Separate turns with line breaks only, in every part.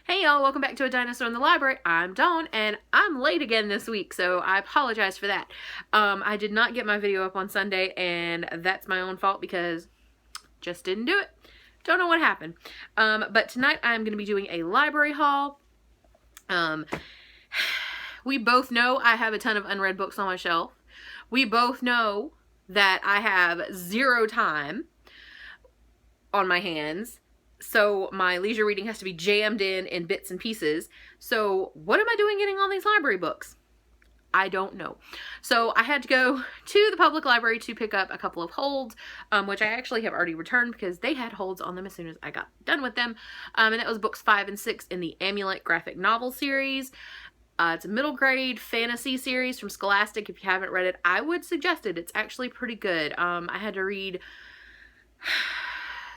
Hey y'all, welcome back to A Dinosaur in the Library. I'm Dawn, and I'm late again this week, so I apologize for that. I did not get my video up on Sunday, and that's my own fault because just didn't do it. Don't know what happened. But tonight I'm going to be doing a library haul. We both know I have a ton of unread books on my shelf. We both know that I have zero time on my hands. So my leisure reading has to be jammed in bits and pieces. So what am I doing getting all these library books? I don't know. So I had to go to the public library to pick up a couple of holds, which I actually have already returned because they had holds on them as soon as I got done with them. And that was books 5 and 6 in the Amulet graphic novel series. It's a middle grade fantasy series from Scholastic. If you haven't read it, I would suggest it. It's actually pretty good. I had to read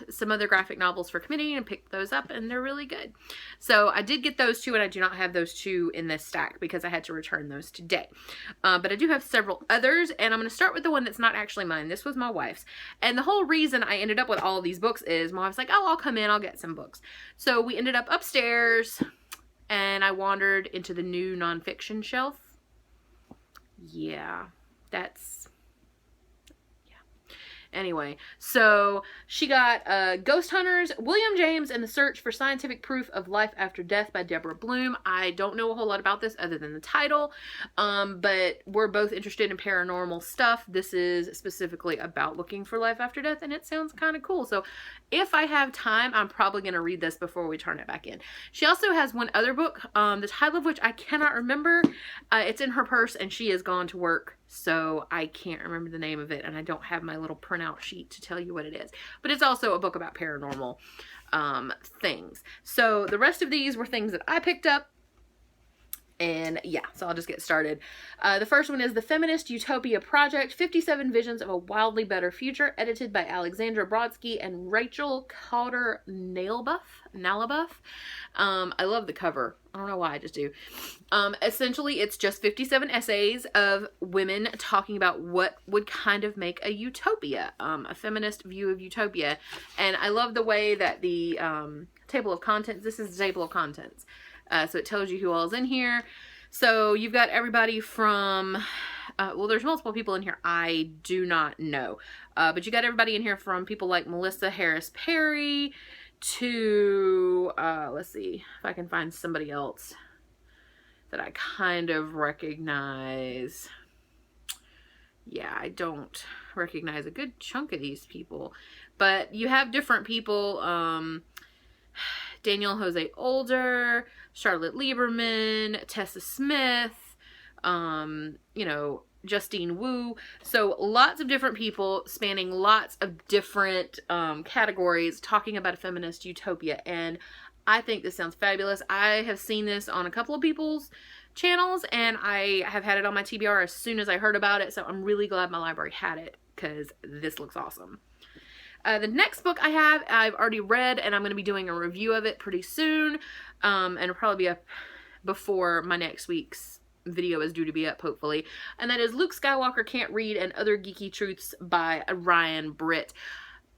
some other graphic novels for committee and pick those up, and they're really good. So I did get those two, and I do not have those two in this stack because I had to return those today. But I do have several others, and I'm going to start with the one that's not actually mine. This was my wife's. And the whole reason I ended up with all of these books is my wife's like, oh, I'll come in, I'll get some books. So we ended up upstairs, and I wandered into the new nonfiction shelf. Yeah, that's... Anyway, so she got Ghost Hunters, William James and the Search for Scientific Proof of Life After Death by Deborah Bloom. I don't know a whole lot about this other than the title, but we're both interested in paranormal stuff. This is specifically about looking for life after death, and it sounds kind of cool. So if I have time, I'm probably going to read this before we turn it back in. She also has one other book, the title of which I cannot remember. It's in her purse, and she has gone to work, so I can't remember the name of it, and I don't have my little printout sheet to tell you what it is. But it's also a book about paranormal things. So the rest of these were things that I picked up. And yeah, so I'll just get started. The first one is The Feminist Utopia Project, 57 Visions of a Wildly Better Future, edited by Alexandra Brodsky and Rachel Calder-Nalebuff. I love the cover. I don't know why, I just do. Essentially, it's just 57 essays of women talking about what would kind of make a utopia, a feminist view of utopia. And I love the way that the table of contents, this is the table of contents. So it tells you who all is in here. So you've got everybody from, well, there's multiple people in here I do not know. But you got everybody in here from people like Melissa Harris Perry to, let's see if I can find somebody else that I kind of recognize. Yeah, I don't recognize a good chunk of these people. But you have different people, Daniel Jose Older, Charlotte Lieberman, Tessa Smith, you know, Justine Wu. So lots of different people spanning lots of different categories talking about a feminist utopia. And I think this sounds fabulous. I have seen this on a couple of people's channels, and I have had it on my TBR as soon as I heard about it. So I'm really glad my library had it because this looks awesome. The next book I have, I've already read, and I'm going to be doing a review of it pretty soon, and it'll probably be up before my next week's video is due to be up, hopefully, and that is Luke Skywalker Can't Read and Other Geeky Truths by Ryan Britt.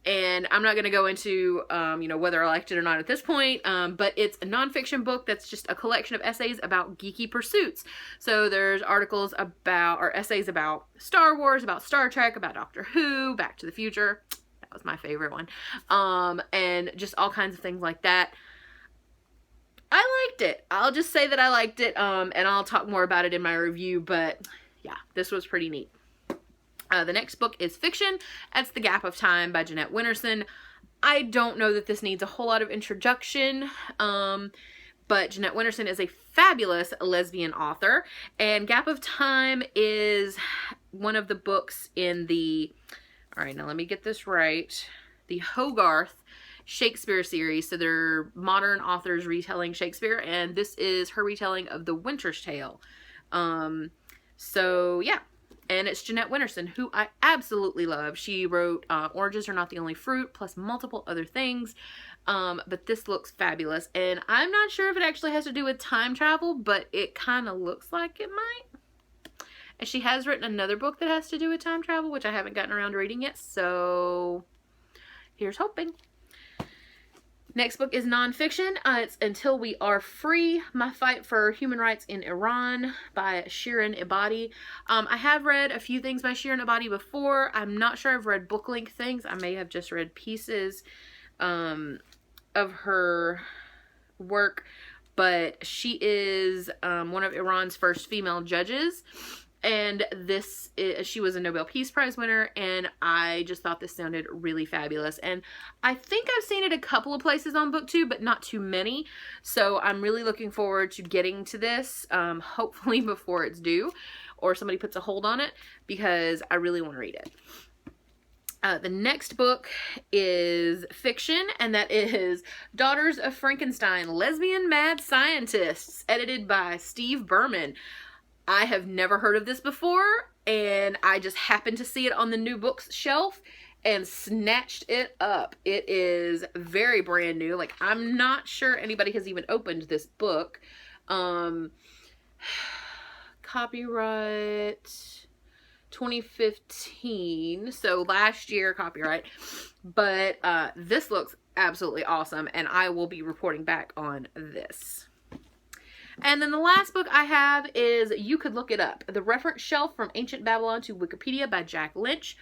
And I'm not going to go into, you know, whether I liked it or not at this point, but it's a nonfiction book that's just a collection of essays about geeky pursuits. So there's articles about, or essays about Star Wars, about Star Trek, about Doctor Who, Back to the Future. Was my favorite one, and just all kinds of things like that. I liked it. I'll just say that I liked it, and I'll talk more about it in my review, but yeah, this was pretty neat. The next book is fiction. That's The Gap of Time by Jeanette Winterson. I don't know that this needs a whole lot of introduction, but Jeanette Winterson is a fabulous lesbian author, and Gap of Time is one of the books in the, all right, now let me get this right, the Hogarth Shakespeare series. So they're modern authors retelling Shakespeare, and this is her retelling of The Winter's Tale. So yeah, and it's Jeanette Winterson, who I absolutely love. She wrote Oranges Are Not the Only Fruit, plus multiple other things. But this looks fabulous, and I'm not sure if it actually has to do with time travel, but it kind of looks like it might. And she has written another book that has to do with time travel, which I haven't gotten around to reading yet, so here's hoping. Next book is nonfiction. It's Until We Are Free, My Fight for Human Rights in Iran by Shirin Ebadi. I have read a few things by Shirin Ebadi before. I'm not sure I've read book-length things. I may have just read pieces of her work, but she is one of Iran's first female judges. And she was a Nobel Peace Prize winner, and I just thought this sounded really fabulous. And I think I've seen it a couple of places on BookTube, but not too many. So I'm really looking forward to getting to this, hopefully before it's due, or somebody puts a hold on it, because I really want to read it. The next book is fiction, and that is Daughters of Frankenstein, Lesbian Mad Scientists, edited by Steve Berman. I have never heard of this before, and I just happened to see it on the new books shelf and snatched it up. It is very brand new. Like, I'm not sure anybody has even opened this book. Copyright 2015, so last year copyright. But this looks absolutely awesome, and I will be reporting back on this. And then the last book I have is You Could Look It Up, The Reference Shelf from Ancient Babylon to Wikipedia by Jack Lynch.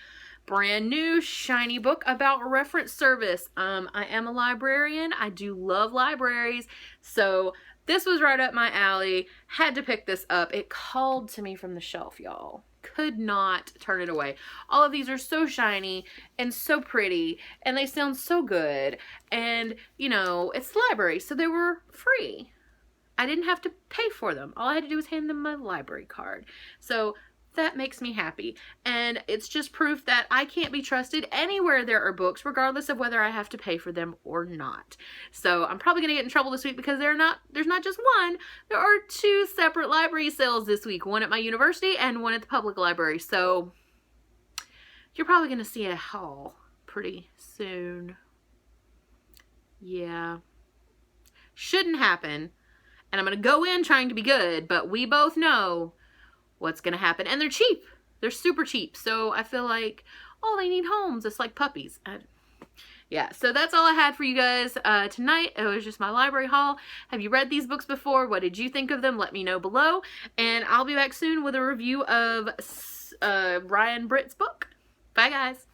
Brand new, shiny book about reference service. I am a librarian. I do love libraries. So this was right up my alley. Had to pick this up. It called to me from the shelf, y'all. Could not turn it away. All of these are so shiny and so pretty, and they sound so good. And, you know, it's the library, so they were free. I didn't have to pay for them. All I had to do was hand them my library card. So that makes me happy. And it's just proof that I can't be trusted anywhere there are books, regardless of whether I have to pay for them or not. So I'm probably going to get in trouble this week because there's not just one. There are 2 separate library sales this week. One at my university and one at the public library. So you're probably going to see a haul pretty soon. Yeah. Shouldn't happen. And I'm going to go in trying to be good, but we both know what's going to happen. And they're cheap. They're super cheap. So I feel like, oh, they need homes. It's like puppies. Yeah, so that's all I had for you guys tonight. It was just my library haul. Have you read these books before? What did you think of them? Let me know below. And I'll be back soon with a review of Ryan Britt's book. Bye, guys.